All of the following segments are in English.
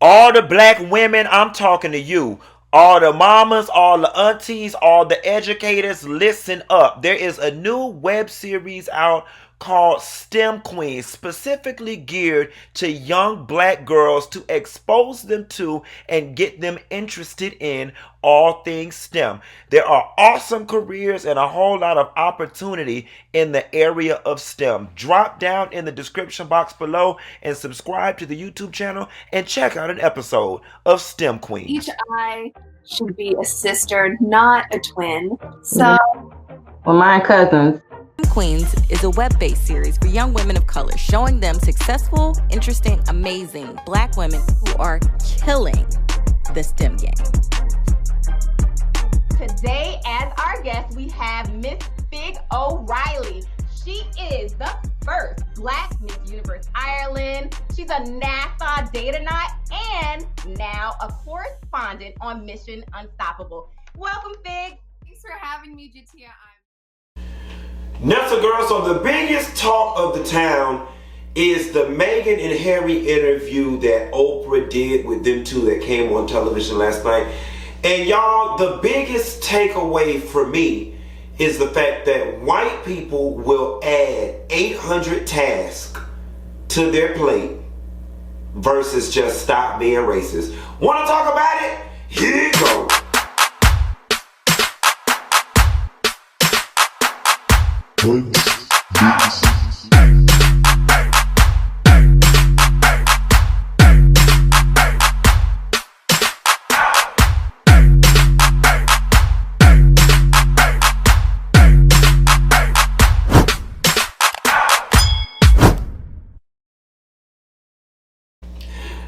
All the black women, I'm talking to you. All the mamas, all the aunties, all the educators, listen up. There is a new web series out called STEM Queens, specifically geared to young black girls to expose them to and get them interested in all things STEM. There are awesome careers and a whole lot of opportunity in the area of STEM. Drop down in the description box below and subscribe to the YouTube channel and check out an episode of STEM Queens. Each eye should be a sister, not a twin. So, well, my cousins. Queens is a web-based series for young women of color, showing them successful, interesting, amazing black women who are killing the STEM game. Today, as our guest, we have Miss Fig O'Reilly. She is the first Black Miss Universe Ireland. She's a NASA datanaut and now a correspondent on Mission Unstoppable. Welcome, Fig. Thanks for having me, Jatia. Now, girl, so the biggest talk of the town is the Meghan and Harry interview that Oprah did with them two that came on television last night. And y'all, the biggest takeaway for me is the fact that white people will add 800 tasks to their plate versus just stop being racist. Want to talk about it? Here you go.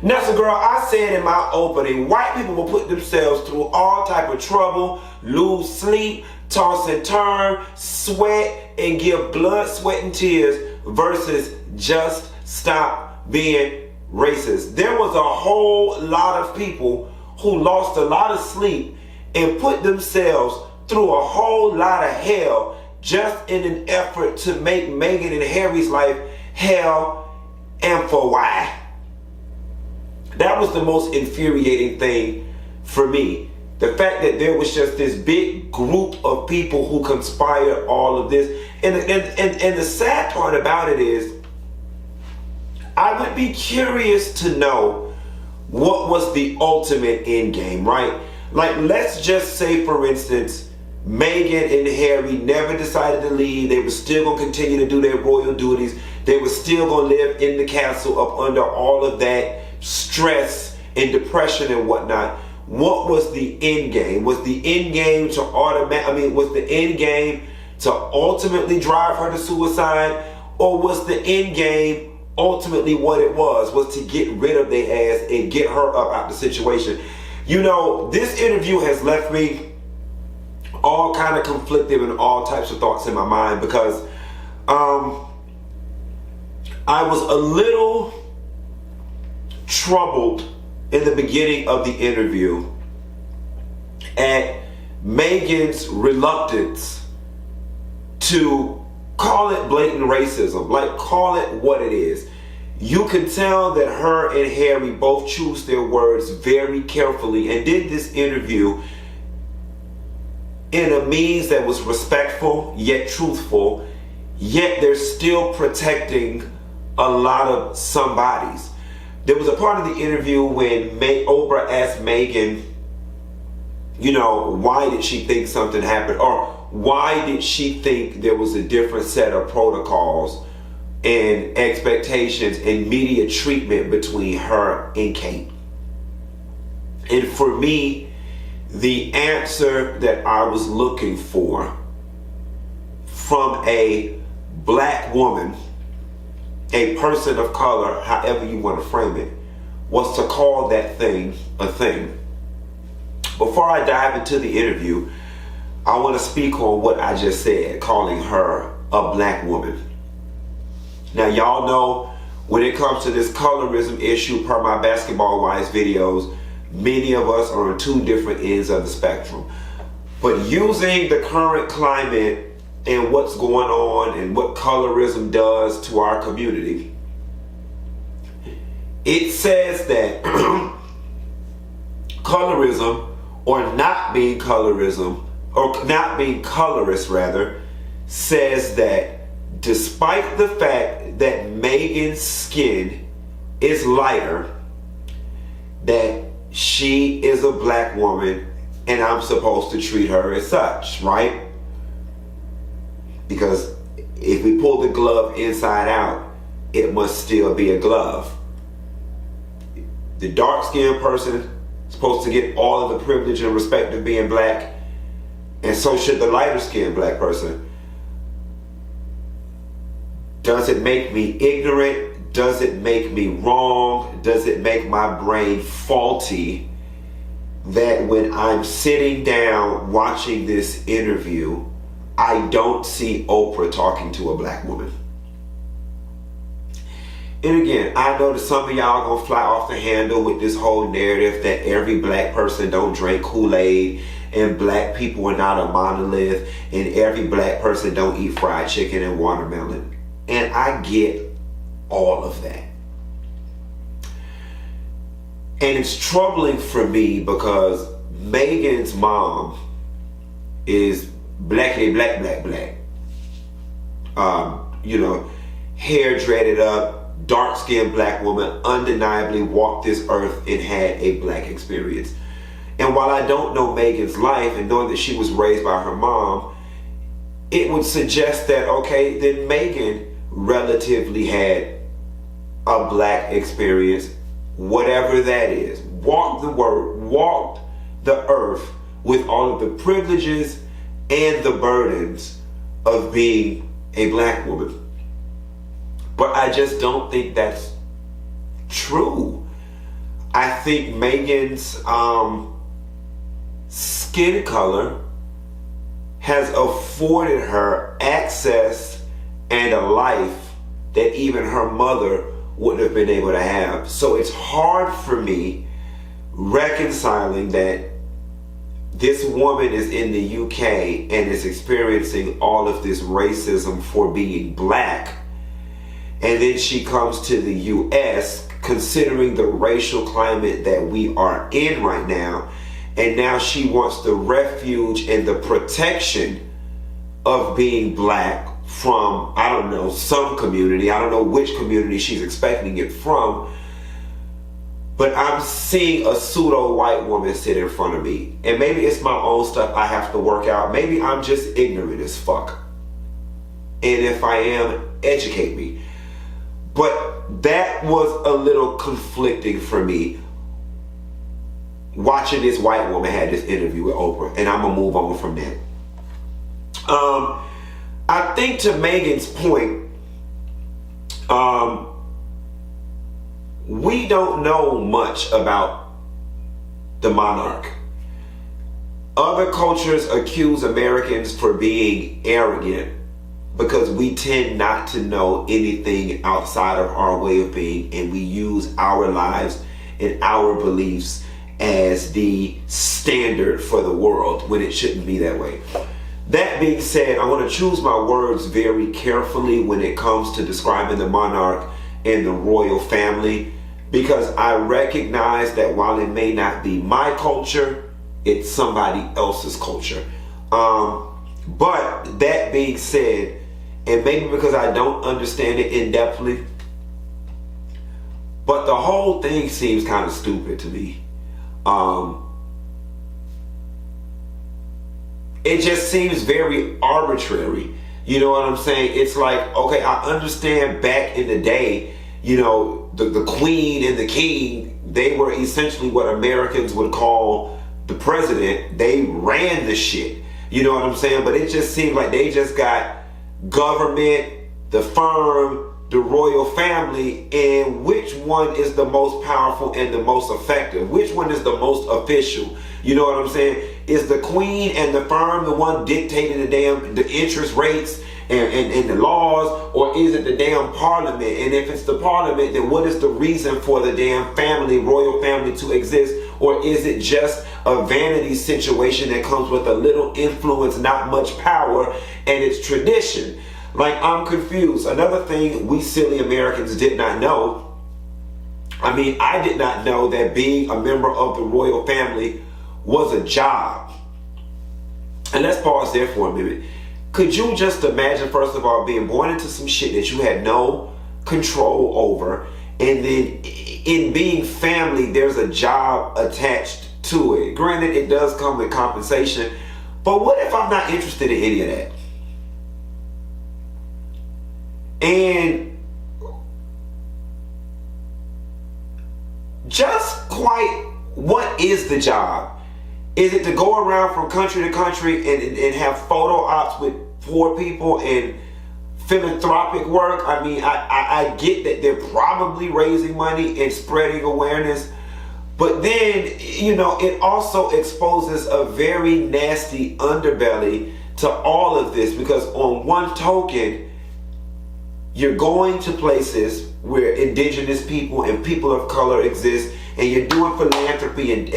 Now, so girl, I said in my opening, white people will put themselves through all type of trouble, lose sleep, toss and turn, sweat, and give blood, sweat, and tears versus just stop being racist. There was a whole lot of people who lost a lot of sleep and put themselves through a whole lot of hell just in an effort to make Meghan and Harry's life hell, and for why? That was the most infuriating thing for me. The fact that there was just this big group of people who conspired all of this. And the sad part about it is, I would be curious to know what was the ultimate end game, right? Like, let's just say, for instance, Meghan and Harry never decided to leave. They were still going to continue to do their royal duties. They were still going to live in the castle up under all of that stress and depression and whatnot. What was the end game? Was the end game to was the end game to ultimately drive her to suicide? Or was the end game ultimately what it was to get rid of their ass and get her up out the situation? You know, this interview has left me all kind of conflicted and all types of thoughts in my mind because I was a little troubled in the beginning of the interview at Meghan's reluctance to call it blatant racism, like call it what it is. You can tell that her and Harry both choose their words very carefully and did this interview in a means that was respectful yet truthful, yet they're still protecting a lot of somebodies. There was a part of the interview when Oprah asked Meghan, you know, why did she think something happened? Or why did she think there was a different set of protocols and expectations and media treatment between her and Kate? And for me, the answer that I was looking for from a black woman, a person of color, however you want to frame it, was to call that thing a thing. Before I dive into the interview, I want to speak on what I just said, calling her a black woman. Now, y'all know when it comes to this colorism issue, per my Basketball Wives videos, many of us are on two different ends of the spectrum. But using the current climate and what's going on and what colorism does to our community, it says that colorism, or not being colorism, or not being colorist rather, says that despite the fact that Meghan's skin is lighter, that she is a black woman and I'm supposed to treat her as such, right? Because if we pull the glove inside out, it must still be a glove. The dark-skinned person is supposed to get all of the privilege and respect of being black, and so should the lighter-skinned black person. Does it make me ignorant? Does it make me wrong? Does it make my brain faulty that when I'm sitting down watching this interview, I don't see Oprah talking to a black woman? And again, I know that some of y'all gonna fly off the handle with this whole narrative that every black person don't drink Kool-Aid and black people are not a monolith and every black person don't eat fried chicken and watermelon. And I get all of that. And it's troubling for me because Meghan's mom is blackity black. Hair dreaded up, dark-skinned black woman, undeniably walked this earth and had a black experience. And while I don't know Meghan's life and knowing that she was raised by her mom, it would suggest that, okay, then Meghan relatively had a black experience, whatever that is. Walked the earth with all of the privileges and the burdens of being a black woman. But I just don't think that's true. I think Meghan's skin color has afforded her access and a life that even her mother wouldn't have been able to have. So it's hard for me reconciling that this woman is in the UK and is experiencing all of this racism for being black, and then she comes to the US considering the racial climate that we are in right now, and now she wants the refuge and the protection of being black from, I don't know, some community. I don't know which community she's expecting it from, but I'm seeing a pseudo white woman sit in front of me. And maybe it's my own stuff I have to work out. Maybe I'm just ignorant as fuck. And if I am, educate me. But that was a little conflicting for me watching this white woman have this interview with Oprah. And I'm gonna move on from that. I think to Meghan's point, we don't know much about the monarch. Other cultures accuse Americans for being arrogant because we tend not to know anything outside of our way of being, and we use our lives and our beliefs as the standard for the world when it shouldn't be that way. That being said, I want to choose my words very carefully when it comes to describing the monarch and the royal family, because I recognize that while it may not be my culture, it's somebody else's culture. But that being said, and maybe because I don't understand it in-depthly, but the whole thing seems kind of stupid to me. It just seems very arbitrary. You know what I'm saying? It's like, okay, I understand back in the day, you know, the queen and the king, they were essentially what Americans would call the president. They ran the shit. You know what I'm saying? But it just seems like they just got government, the firm, the royal family, and which one is the most powerful and the most effective? Which one is the most official? You know what I'm saying? Is the queen and the firm the one dictating the interest rates and the laws, or is it the damn parliament? And if it's the parliament, then what is the reason for the damn family, royal family, to exist? Or is it just a vanity situation that comes with a little influence, not much power, and it's tradition? Like, I'm confused. Another thing we silly Americans did not know, I mean, I did not know that being a member of the royal family was a job. And let's pause there for a minute. Could you just imagine, first of all, being born into some shit that you had no control over, and then in being family, there's a job attached to it. Granted, it does come with compensation, but what if I'm not interested in any of that? And just quite, what is the job? Is it to go around from country to country and have photo ops with poor people and philanthropic work? I mean, I get that they're probably raising money and spreading awareness, but then, you know, it also exposes a very nasty underbelly to all of this, because on one token, you're going to places where indigenous people and people of color exist, and you're doing philanthropy and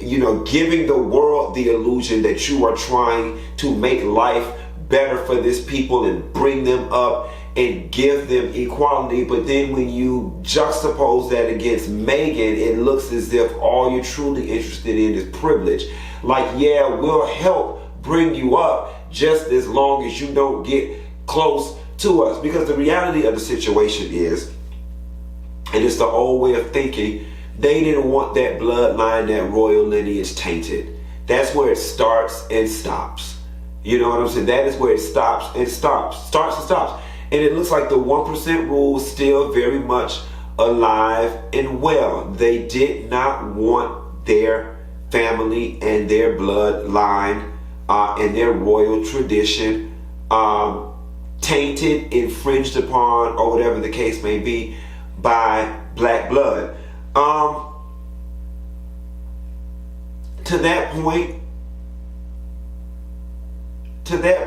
you know, giving the world the illusion that you are trying to make life better for this people and bring them up and give them equality. But then when you juxtapose that against Meghan, it looks as if all you're truly interested in is privilege. Like, yeah, we'll help bring you up just as long as you don't get close to us. Because the reality of the situation is, and it's the old way of thinking, they didn't want that bloodline, that royal lineage tainted. That's where it starts and stops. You know what I'm saying? That is where it stops and stops. Starts and stops. And it looks like the 1% rule is still very much alive and well. They did not want their family and their bloodline and their royal tradition tainted, infringed upon, or whatever the case may be, by black blood. To that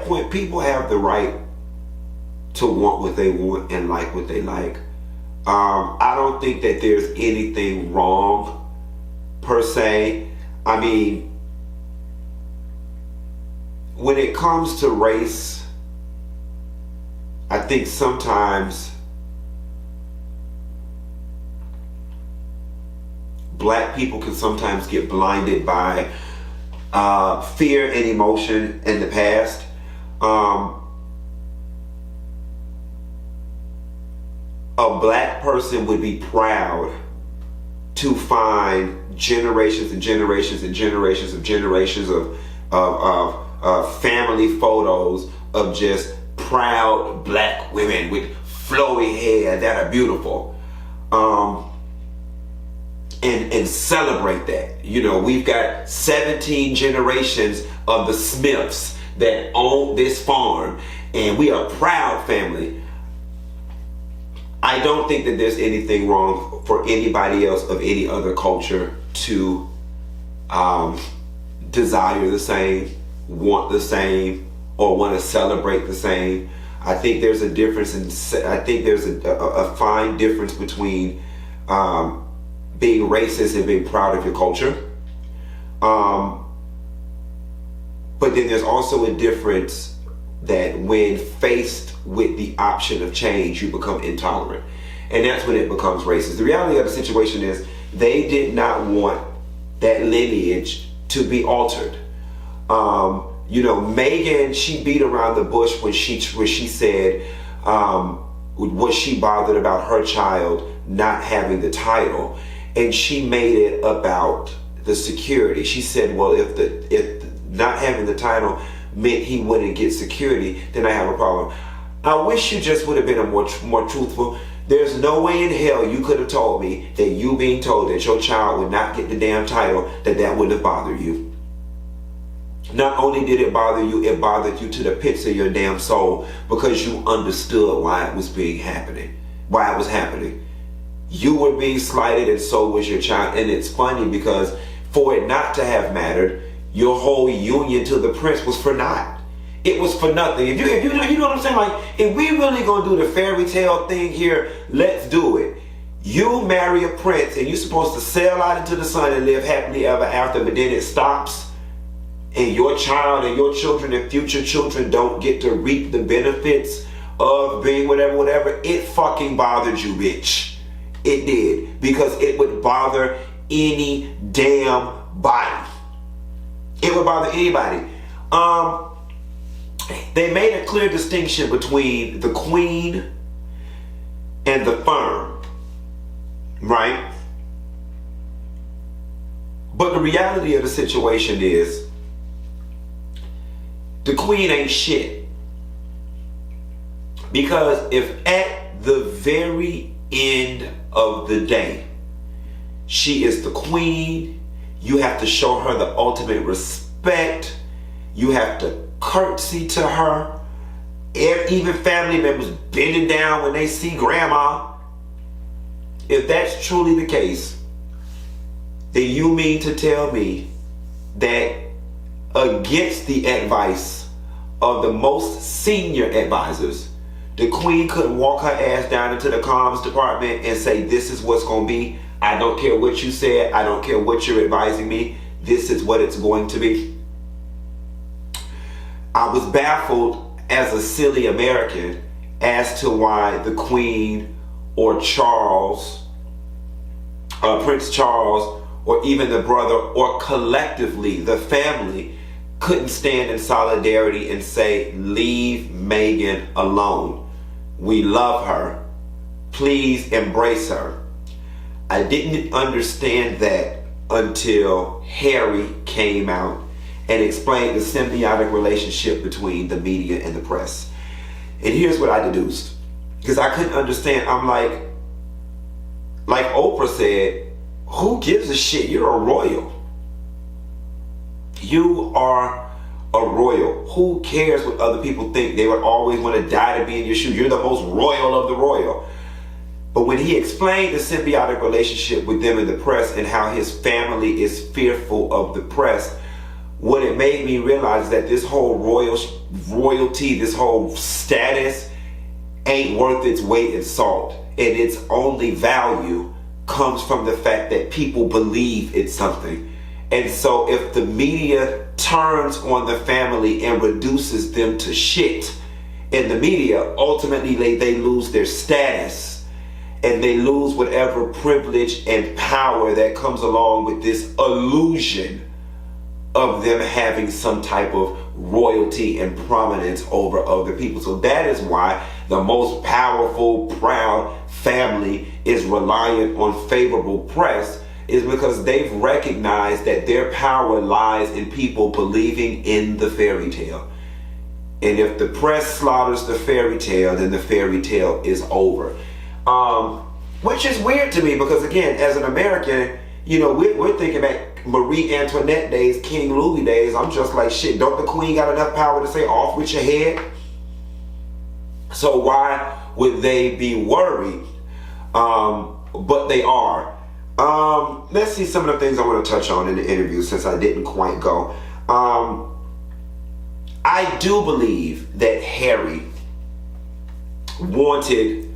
point, people have the right to want what they want and like what they like. I don't think that there's anything wrong per se. I mean, when it comes to race, I think sometimes black people can sometimes get blinded by fear and emotion in the past. A black person would be proud to find generations and generations and generations of family photos of just proud black women with flowy hair that are beautiful, and celebrate that. You know, we've got 17 generations of the Smiths that own this farm, and we are a proud family. I don't think that there's anything wrong for anybody else of any other culture to desire the same, want the same, or want to celebrate the same. I think there's a difference I think there's a fine difference between being racist and being proud of your culture. But then there's also a difference that when faced with the option of change, you become intolerant. And that's when it becomes racist. The reality of the situation is they did not want that lineage to be altered. You know, Meghan, she beat around the bush when she said, was she bothered about her child not having the title? And she made it about the security. She said, well, if not having the title meant he wouldn't get security, then I have a problem. I wish you just would have been more truthful. There's no way in hell you could have told me that you being told that your child would not get the damn title, that wouldn't have bothered you. Not only did it bother you, it bothered you to the pits of your damn soul, because you understood why it was happening. You were being slighted, and so was your child. And it's funny because for it not to have mattered, your whole union to the prince was for naught. It was for nothing. If you know what I'm saying? Like, if we really gonna do the fairy tale thing here, let's do it. You marry a prince and you're supposed to sail out into the sun and live happily ever after, but then it stops, and your child and your children and future children don't get to reap the benefits of being whatever. It fucking bothered you, bitch. It did. Because it would bother any damn body. It would bother anybody. They made a clear distinction between the queen and the firm, right? But the reality of the situation is the queen ain't shit. Because if at the very end of the day she is the queen, you have to show her the ultimate respect. You have to curtsy to her. Even family members bending down when they see grandma. If that's truly the case, then you mean to tell me that against the advice of the most senior advisors, the queen couldn't walk her ass down into the comms department and say, this is what's going to be. I don't care what you said. I don't care what you're advising me. This is what it's going to be. I was baffled as a silly American as to why the queen or Charles, Prince Charles, or even the brother, or collectively the family, couldn't stand in solidarity and say, leave Meghan alone. We love her. Please embrace her. I didn't understand that until Harry came out and explained the symbiotic relationship between the media and the press. And here's what I deduced. Because I couldn't understand. I'm like Oprah said, who gives a shit? You're a royal. You are a royal. Who cares what other people think? They would always want to die to be in your shoes. You're the most royal of the royal. But when he explained the symbiotic relationship with them in the press and how his family is fearful of the press, what it made me realize that this whole royalty, this whole status ain't worth its weight in salt. And its only value comes from the fact that people believe it's something. And so if the media turns on the family and reduces them to shit in the media, ultimately they lose their status and they lose whatever privilege and power that comes along with this illusion of them having some type of royalty and prominence over other people. So that is why the most powerful, proud family is reliant on favorable press, is because they've recognized that their power lies in people believing in the fairy tale. And if the press slaughters the fairy tale, then the fairy tale is over. Which is weird to me because, again, as an American, you know, we're thinking back Marie Antoinette days, King Louis days. I'm just like, shit, don't the queen got enough power to say off with your head? So why would they be worried? But they are. Let's see some of the things I want to touch on in the interview since I didn't quite go. I do believe that Harry wanted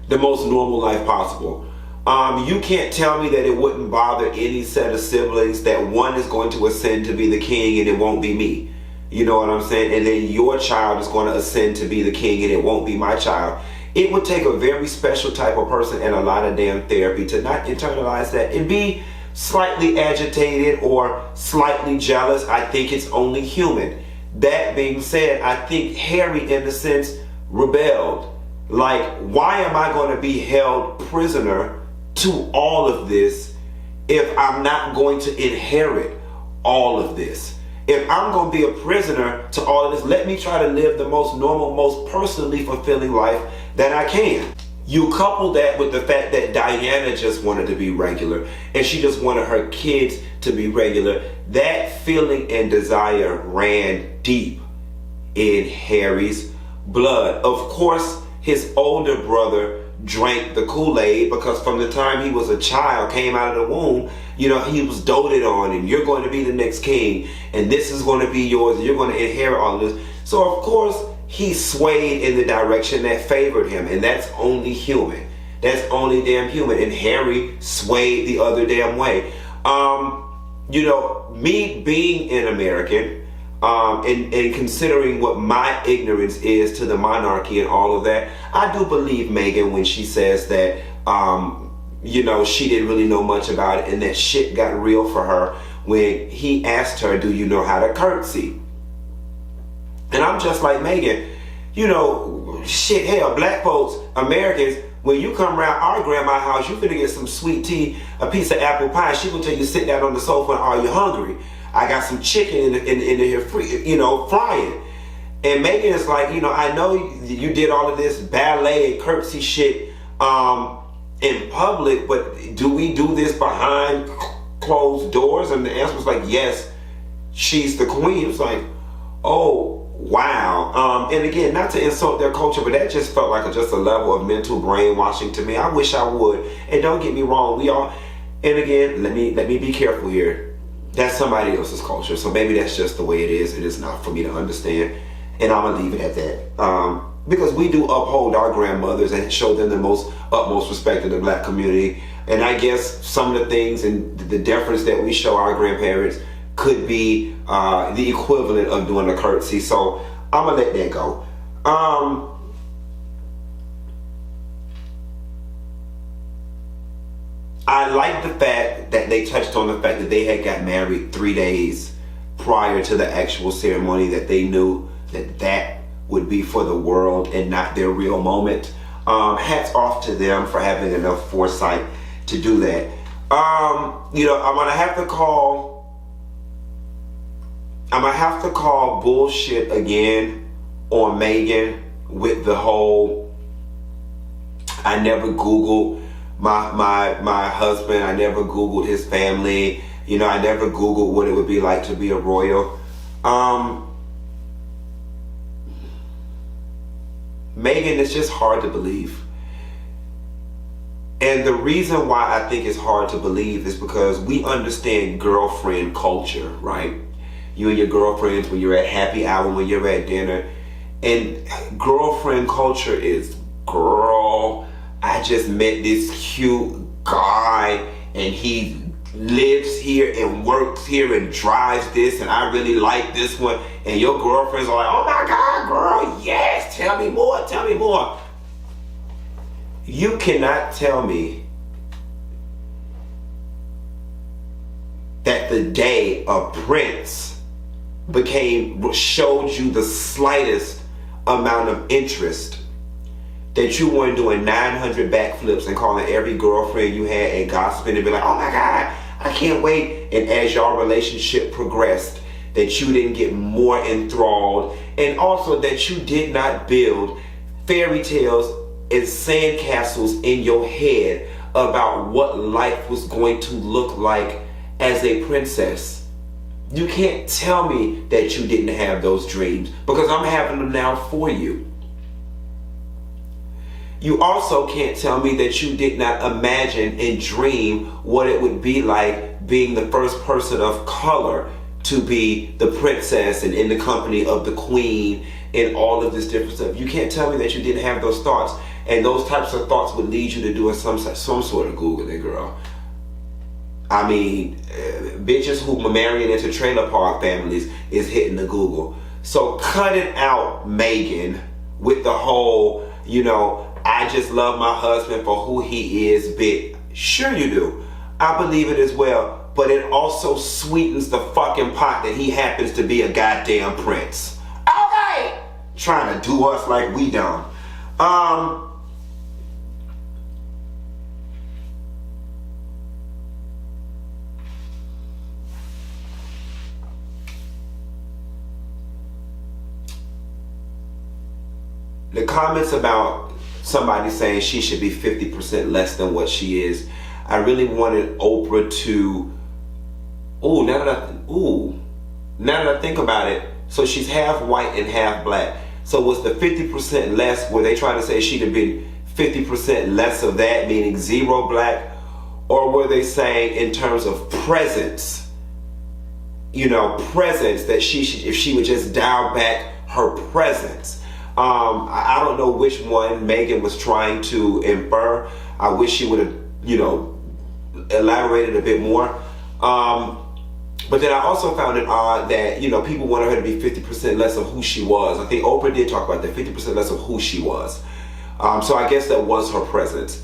the most normal life possible. You can't tell me that it wouldn't bother any set of siblings that one is going to ascend to be the king and it won't be me. You know what I'm saying? And then your child is going to ascend to be the king and it won't be my child. It would take a very special type of person and a lot of damn therapy to not internalize that and be slightly agitated or slightly jealous. I think it's only human. That being said, I think Harry, in a sense, rebelled. Like, why am I going to be held prisoner to all of this if I'm not going to inherit all of this? If I'm going to be a prisoner to all of this, let me try to live the most normal, most personally fulfilling life that I can. You couple that with the fact that Diana just wanted to be regular and she just wanted her kids to be regular. That feeling and desire ran deep in Harry's blood. Of course, his older brother drank the Kool-Aid because from the time he was a child, came out of the womb, you know, he was doted on and you're going to be the next king and this is going to be yours and you're going to inherit all of this. So of course he swayed in the direction that favored him, and that's only human. That's only damn human. And Harry swayed the other damn way. You know, me being an American and considering what my ignorance is to the monarchy and all of that, I do believe Meghan when she says that you know, she didn't really know much about it, and that shit got real for her when he asked her, do you know how to curtsy? And I'm just like, Meghan, you know, shit, hell, black folks, Americans, when you come around our grandma's house, you finna get some sweet tea, a piece of apple pie. She gonna tell you to sit down on the sofa and are you hungry? I got some chicken in here free, you know, frying. And Meghan is like, you know, I know you did all of this ballet and curtsy shit in public, but do we do this behind closed doors? And the answer was like, yes, she's the queen. It was like, oh, wow. And again, not to insult their culture, but that just felt like just a level of mental brainwashing to me. I wish I would. And don't get me wrong, we all, and again, let me be careful here. That's somebody else's culture. So maybe that's just the way it is. It is not for me to understand. And I'm gonna leave it at that. Because we do uphold our grandmothers and show them the utmost respect in the black community. And I guess some of the things and the deference that we show our grandparents could be the equivalent of doing a curtsy. So I'm gonna let that go. I like the fact that they touched on the fact that they had got married 3 days prior to the actual ceremony, that they knew that would be for the world and not their real moment. Hats off to them for having enough foresight to do that. You know, I'm gonna have to call bullshit again on Meghan with the whole, I never Googled my husband, I never Googled his family, you know, I never Googled what it would be like to be a royal. Meghan, it's just hard to believe. And the reason why I think it's hard to believe is because we understand girlfriend culture, right? You and your girlfriends, when you're at happy hour, when you're at dinner. And girlfriend culture is, girl, I just met this cute guy and he lives here and works here and drives this and I really like this one. And your girlfriends are like, oh my God, girl, yes, tell me more, tell me more. You cannot tell me that the day a prince showed you the slightest amount of interest, that you weren't doing 900 backflips and calling every girlfriend you had and gossiping and be like, oh my God, I can't wait. And as your relationship progressed, that you didn't get more enthralled, and also that you did not build fairy tales and sandcastles in your head about what life was going to look like as a princess. You can't tell me that you didn't have those dreams, because I'm having them now for you. You also can't tell me that you did not imagine and dream what it would be like being the first person of color to be the princess and in the company of the queen and all of this different stuff. You can't tell me that you didn't have those thoughts. And those types of thoughts would lead you to doing some sort of Googling, girl. I mean, bitches who are marrying into trailer park families is hitting the Google. So cut it out, Meghan, with the whole, you know, I just love my husband for who he is bit. Sure you do. I believe it as well. But it also sweetens the fucking pot that he happens to be a goddamn prince. Okay! Trying to do us like we don't. The comments about somebody saying she should be 50% less than what she is, I really wanted Oprah to, now that I think about it, so she's half white and half black. So was the 50% less, were they trying to say she'd have been 50% less of that, meaning zero black? Or were they saying in terms of presence, you know, presence, that if she would just dial back her presence? I don't know which one Meghan was trying to infer. I wish she would have, you know, elaborated a bit more. But then I also found it odd that, you know, people wanted her to be 50% less of who she was. I think Oprah did talk about that, 50% less of who she was. So I guess that was her presence.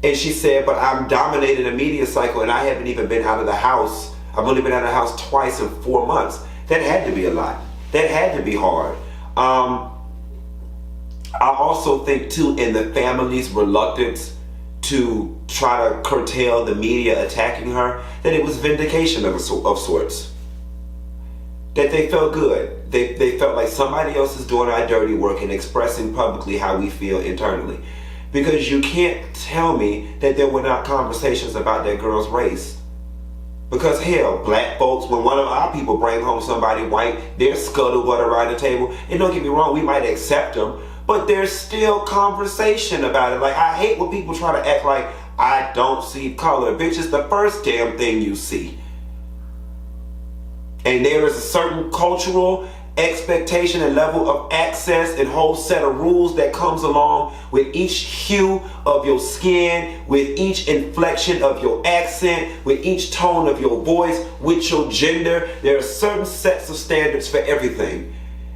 And she said, but I'm dominating the media cycle and I haven't even been out of the house. I've only been out of the house twice in 4 months. That had to be a lot. That had to be hard. I also think too, in the family's reluctance to try to curtail the media attacking her, that it was vindication of sorts. That they felt good. They felt like somebody else is doing our dirty work and expressing publicly how we feel internally. Because you can't tell me that there were not conversations about that girl's race. Because hell, black folks, when one of our people bring home somebody white, there's scuttlebutt around the table. And don't get me wrong, we might accept them, but there's still conversation about it. Like, I hate when people try to act like I don't see color. Bitch, it's the first damn thing you see. And there is a certain cultural expectation and level of access and whole set of rules that comes along with each hue of your skin, with each inflection of your accent, with each tone of your voice, with your gender. There are certain sets of standards for everything.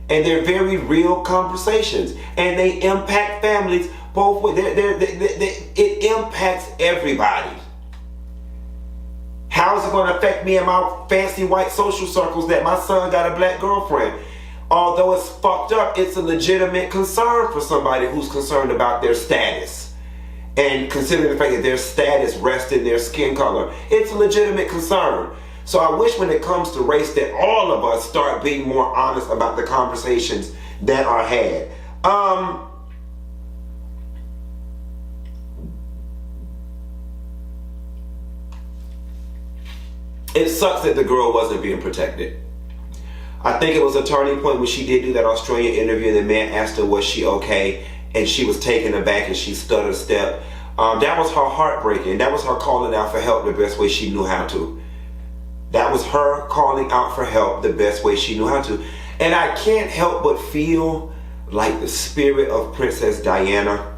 And they're very real conversations. And they impact families both ways. It impacts everybody. How is it going to affect me in my fancy white social circles that my son got a black girlfriend? Although it's fucked up, it's a legitimate concern for somebody who's concerned about their status. And considering the fact that their status rests in their skin color, it's a legitimate concern. So I wish when it comes to race that all of us start being more honest about the conversations that are had. It sucks that the girl wasn't being protected. I think it was a turning point when she did do that Australian interview and the man asked her, was she okay? And she was taken aback and she stuttered a step. That was her heartbreaking. That was her calling out for help the best way she knew how to. That was her calling out for help the best way she knew how to. And I can't help but feel like the spirit of Princess Diana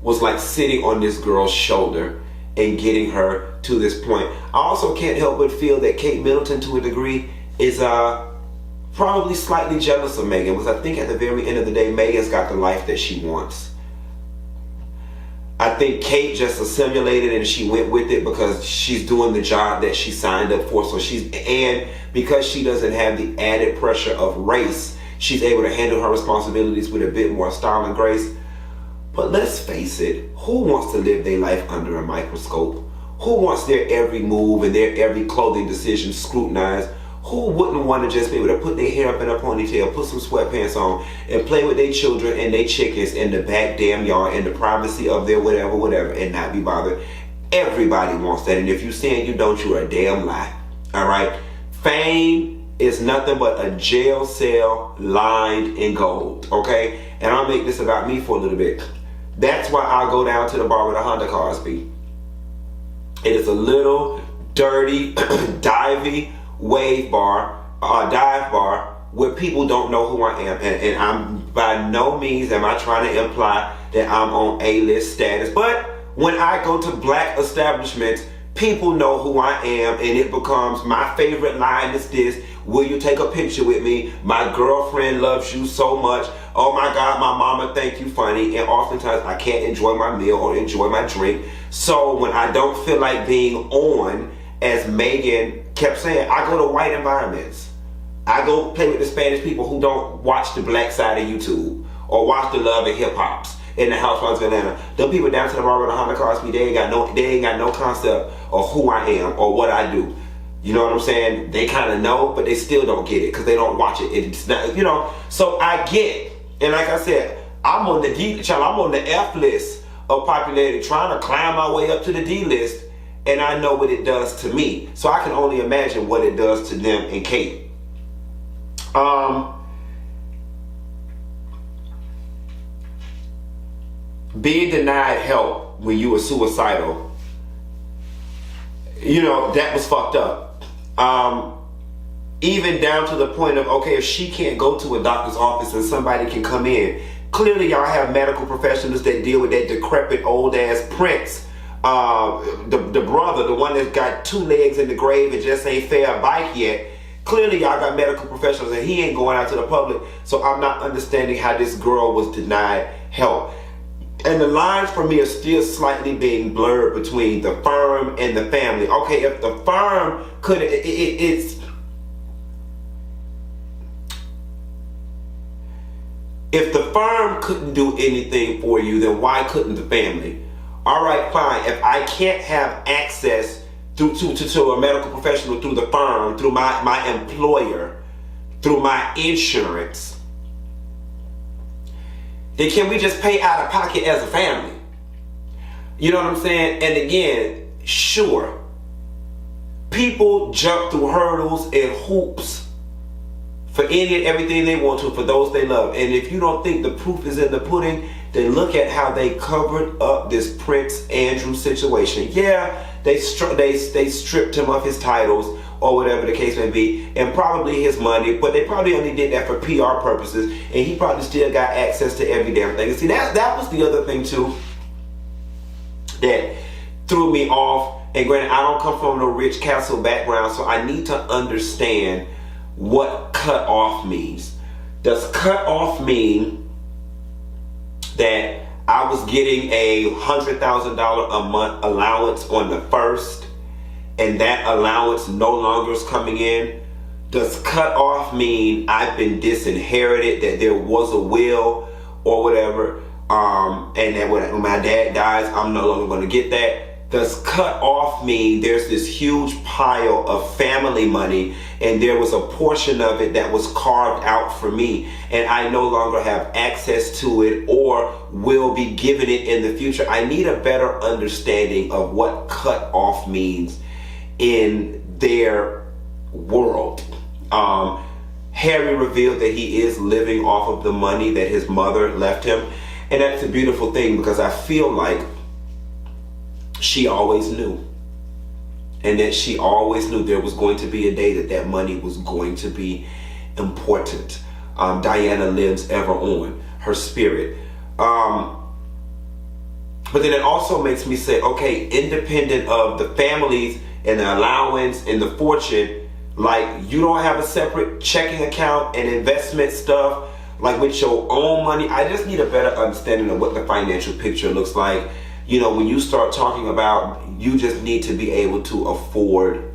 was like sitting on this girl's shoulder and getting her to this point. I also can't help but feel that Kate Middleton, to a degree, is probably slightly jealous of Meghan, because I think at the very end of the day, Meghan's got the life that she wants. I think Kate just assimilated and she went with it because she's doing the job that she signed up for. And because she doesn't have the added pressure of race, she's able to handle her responsibilities with a bit more style and grace. But let's face it, who wants to live their life under a microscope? Who wants their every move and their every clothing decision scrutinized? Who wouldn't want to just be able to put their hair up in a ponytail, put some sweatpants on, and play with their children and their chickens in the back damn yard in the privacy of their whatever, and not be bothered? Everybody wants that, and if you're saying you don't, you're a damn lie. All right? Fame is nothing but a jail cell lined in gold, okay? And I'll make this about me for a little bit. That's why I'll go down to the bar where the Honda cars be. It is a little dirty, divey dive bar where people don't know who I am. And I'm by no means am I trying to imply that I'm on A-list status. But when I go to black establishments, people know who I am, and it becomes my favorite line is this: will you take a picture with me? My girlfriend loves you so much. Oh my God, my mama think you funny. And oftentimes I can't enjoy my meal or enjoy my drink. So when I don't feel like being on, as Meghan kept saying, I go to white environments. I go play with the Spanish people who don't watch the black side of YouTube or watch the Love and Hip Hops in the Housewives of Atlanta. Them people down to the bar with the Honda cars, they ain't got no concept of who I am or what I do. You know what I'm saying? They kind of know, but they still don't get it because they don't watch it. It's not, you know. So I get, and like I said, I'm on the F list of popularity, trying to climb my way up to the D list, and I know what it does to me. So I can only imagine what it does to them and Kate. Being denied help when you were suicidal, you know, that was fucked up. Even down to the point of, okay, if she can't go to a doctor's office and somebody can come in, clearly y'all have medical professionals that deal with that decrepit old ass Prince, the brother, the one that's got 2 legs in the grave and just ain't fair a bike yet. Clearly y'all got medical professionals and he ain't going out to the public. So I'm not understanding how this girl was denied help. And the lines for me are still slightly being blurred between the firm and the family. Okay, if the firm could, it's if the firm couldn't do anything for you, then why couldn't the family? All right, fine. If I can't have access to a medical professional through the firm, through my employer, through my insurance, then can we just pay out of pocket as a family? You know what I'm saying? And again, sure, people jump through hurdles and hoops for any and everything they want to, for those they love. And if you don't think the proof is in the pudding, then look at how they covered up this Prince Andrew situation. Yeah, they stripped him of his titles, or whatever the case may be, and probably his money, but they probably only did that for PR purposes, and he probably still got access to every damn thing. And see, that was the other thing too that threw me off. And granted, I don't come from no rich castle background, so I need to understand what cut off means. Does cut off mean that I was getting a $100,000 a month allowance on the first, and that allowance no longer is coming in? Does cut off mean I've been disinherited, that there was a will or whatever, and that when my dad dies, I'm no longer going to get that? Does cut off mean there's this huge pile of family money and there was a portion of it that was carved out for me and I no longer have access to it or will be given it in the future? I need a better understanding of what cut off means in their world. Harry revealed that he is living off of the money that his mother left him, and that's a beautiful thing, because I feel like she always knew, and that she always knew there was going to be a day that that money was going to be important. Diana lives ever on, her spirit. But then it also makes me say, okay, independent of the families and the allowance and the fortune, like, you don't have a separate checking account and investment stuff, like with your own money. I just need a better understanding of what the financial picture looks like. You know, when you start talking about you just need to be able to afford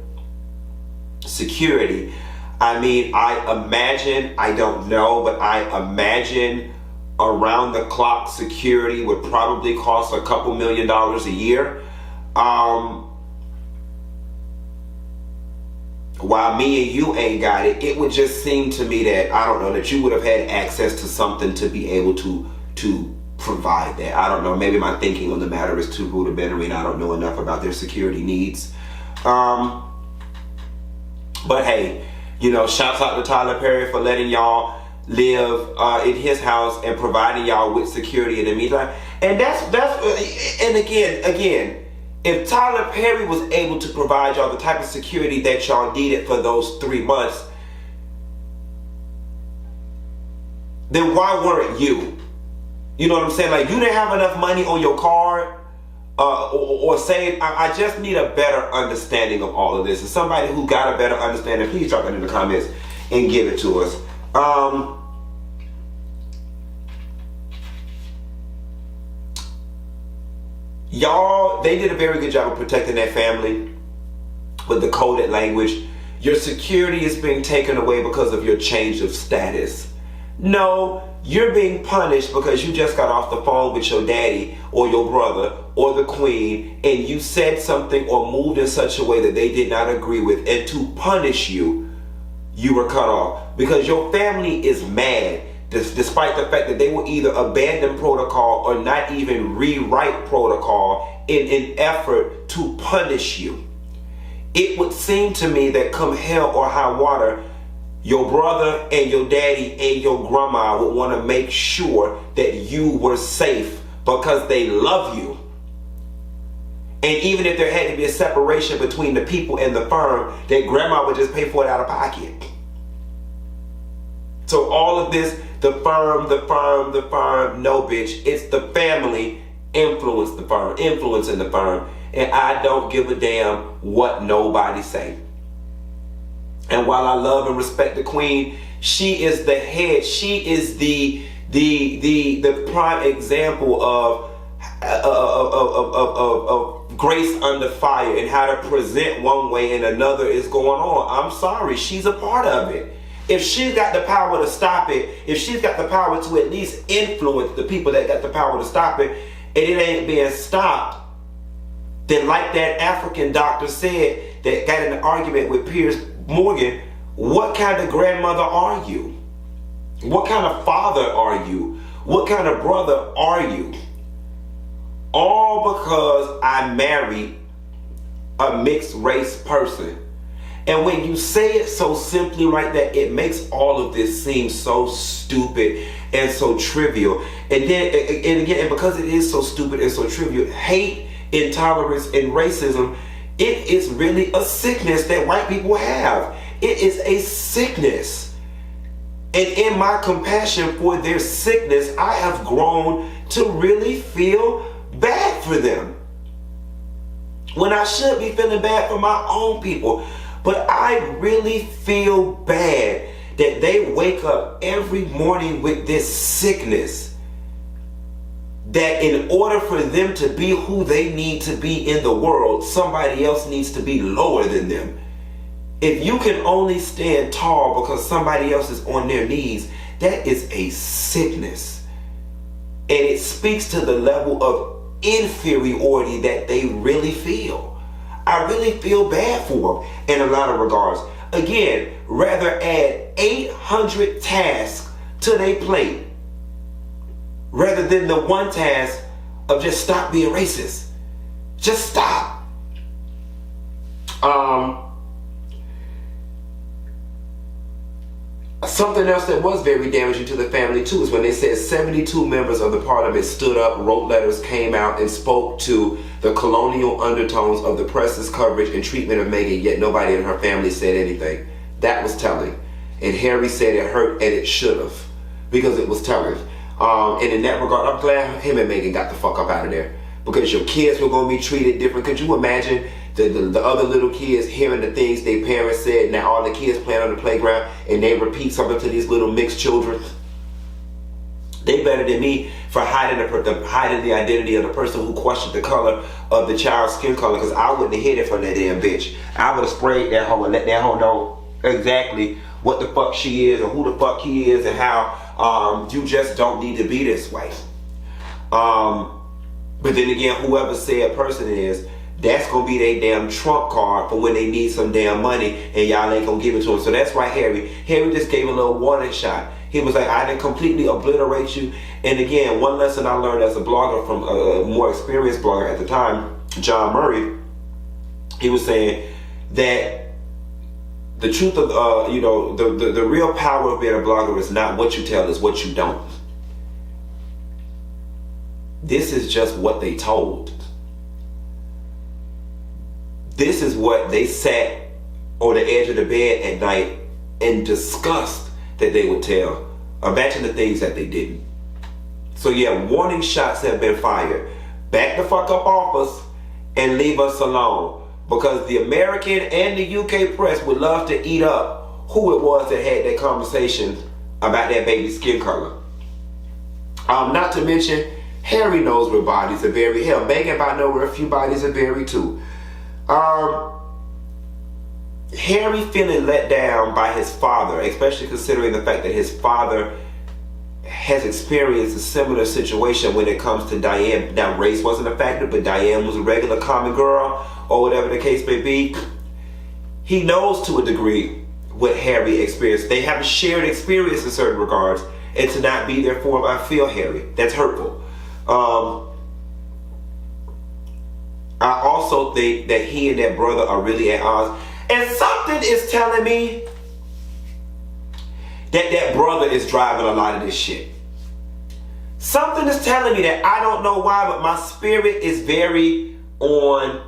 security, I mean, I imagine, I don't know, but I imagine around the clock security would probably cost a couple $1 million a year. While me and you ain't got it, it would just seem to me that, I don't know, that you would have had access to something to be able to provide that. I don't know, maybe my thinking on the matter is too rudimentary and I don't know enough about their security needs. But hey, you know, shouts out to Tyler Perry for letting y'all live in his house and providing y'all with security in the meantime. And that's and again, if Tyler Perry was able to provide y'all the type of security that y'all needed for those 3 months, then why weren't you? You know what I'm saying? Like, you didn't have enough money on your card or say, I just need a better understanding of all of this. And somebody who got a better understanding, please drop it in the comments and give it to us. Y'all, they did a very good job of protecting their family with the coded language. Your security is being taken away because of your change of status. No, you're being punished because you just got off the phone with your daddy or your brother or the queen and you said something or moved in such a way that they did not agree with, and to punish you, you were cut off because your family is mad, despite the fact that they will either abandon protocol or not even rewrite protocol in an effort to punish you. It would seem to me that come hell or high water, your brother and your daddy and your grandma would want to make sure that you were safe because they love you. And even if there had to be a separation between the people and the firm, that grandma would just pay for it out of pocket. So all of this, the firm, no bitch, it's the family influencing the firm. And I don't give a damn what nobody say. And while I love and respect the queen, she is the head. She is the prime example of of grace under fire and how to present one way and another is going on. I'm sorry, she's a part of it. If she's got the power to stop it, if she's got the power to at least influence the people that got the power to stop it, and it ain't being stopped, then like that African doctor said that got in an argument with Piers Morgan, what kind of grandmother are you? What kind of father are you? What kind of brother are you? All because I married a mixed race person. And when you say it so simply like that, it makes all of this seem so stupid and so trivial. And then, and again, and because it is so stupid and so trivial, hate, intolerance, and racism, it is really a sickness that white people have. It is a sickness. And in my compassion for their sickness, I have grown to really feel bad for them, when I should be feeling bad for my own people. But I really feel bad that they wake up every morning with this sickness, that in order for them to be who they need to be in the world, somebody else needs to be lower than them. If you can only stand tall because somebody else is on their knees, that is a sickness. And it speaks to the level of inferiority that they really feel. I really feel bad for them in a lot of regards. Again, rather add 800 tasks to their plate rather than the one task of just stop being racist. Just stop. Something else that was very damaging to the family too is when they said 72 members of the parliament stood up, wrote letters, came out and spoke to the colonial undertones of the press's coverage and treatment of Meghan, yet nobody in her family said anything. That was telling. And Harry said it hurt, and it should have, because it was telling. And in that regard, I'm glad him and Meghan got the fuck up out of there, because your kids were going to be treated different. Could you imagine the other little kids hearing the things their parents said? Now all the kids playing on the playground and they repeat something to these little mixed children. They better than me for hiding the identity of the person who questioned the color of the child's skin color, because I wouldn't have hid it from that damn bitch. I would have sprayed that hoe and let that hoe know exactly what the fuck she is and who the fuck he is and how you just don't need to be this way. But then again, whoever said person is, that's going to be their damn trump card for when they need some damn money and y'all ain't going to give it to them. So that's why Harry just gave a little warning shot. He was like, I didn't completely obliterate you. And again, one lesson I learned as a blogger from a more experienced blogger at the time, John Murray, he was saying that the truth of, the real power of being a blogger is not what you tell, it's what you don't. This is just what they told. This is what they sat on the edge of the bed at night and discussed that they would tell. Imagine the things that they didn't. So yeah, warning shots have been fired. Back the fuck up off us and leave us alone. Because the American and the UK press would love to eat up who it was that had that conversation about that baby's skin color. Not to mention, Harry knows where bodies are buried. Hell, Meghan might know where a few bodies are buried too. Harry feeling let down by his father, especially considering the fact that his father has experienced a similar situation when it comes to Diane. Now, race wasn't a factor, but Diane was a regular common girl, or whatever the case may be. He knows to a degree what Harry experienced. They have a shared experience in certain regards, and to not be there for him, I feel Harry. That's hurtful. I also think that he and that brother are really at odds. And something is telling me that that brother is driving a lot of this shit. Something is telling me that, I don't know why, but my spirit is very on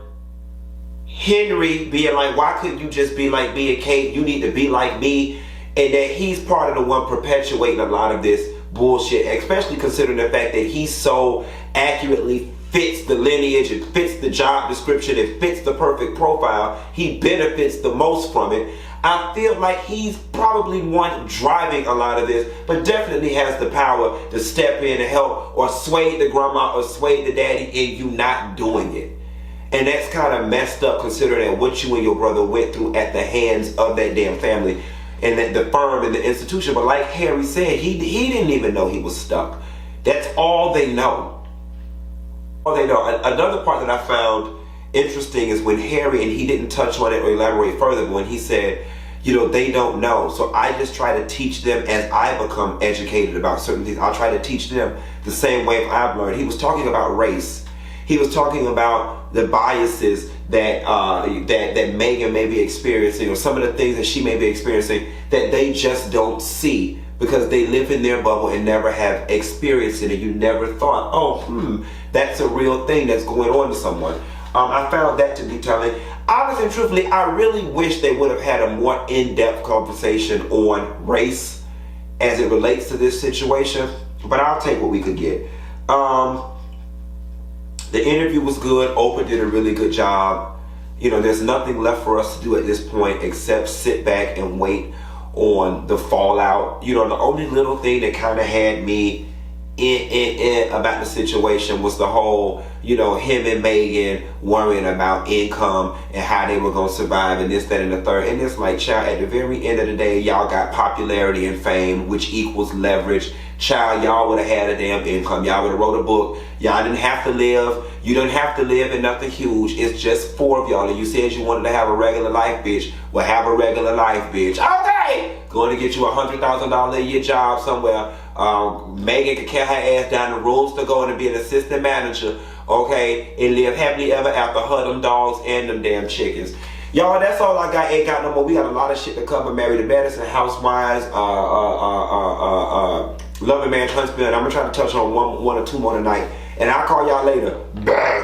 Henry being like, why couldn't you just be like me and Kate? You need to be like me. And that he's part of the one perpetuating a lot of this bullshit, especially considering the fact that he so accurately fits the lineage, it fits the job description, it fits the perfect profile, he benefits the most from it. I feel like he's probably one driving a lot of this, but definitely has the power to step in and help or sway the grandma or sway the daddy in you not doing it. And that's kind of messed up considering that what you and your brother went through at the hands of that damn family and that the firm and the institution. But like Harry said, he didn't even know he was stuck. That's all they know. All they know. Another part that I found interesting is when Harry, and he didn't touch on it or elaborate further, but when he said, you know, they don't know. So I just try to teach them as I become educated about certain things. I'll try to teach them the same way I've learned. He was talking about race. He was talking about the biases that that Meghan may be experiencing, or some of the things that she may be experiencing that they just don't see because they live in their bubble and never have experienced it, and you never thought, oh, that's a real thing that's going on to someone. I found that to be telling. Honestly and truthfully, I really wish they would have had a more in-depth conversation on race as it relates to this situation, but I'll take what we could get. The interview was good. Oprah did a really good job. You know, there's nothing left for us to do at this point except sit back and wait on the fallout. You know, the only little thing that kind of had me about the situation was the whole, you know, him and Meghan worrying about income and how they were going to survive and this, that, and the third. And it's like, child, at the very end of the day, y'all got popularity and fame, which equals leverage. Child, y'all would have had a damn income. Y'all would have wrote a book. Y'all didn't have to live. You don't have to live in nothing huge. It's just 4 of y'all. And you said you wanted to have a regular life, bitch. Well, have a regular life, bitch. Okay! Going to get you a $100,000 a year job somewhere. Meghan could carry her ass down the rooms to go and be an assistant manager, okay, and live happily ever after her, them dogs, and them damn chickens. Y'all, that's all I got. Ain't got no more. We got a lot of shit to cover. Married to Medicine, Housewives, Loving Man, Huntsville, and I'm gonna try to touch on one or two more tonight. And I'll call y'all later. Bye.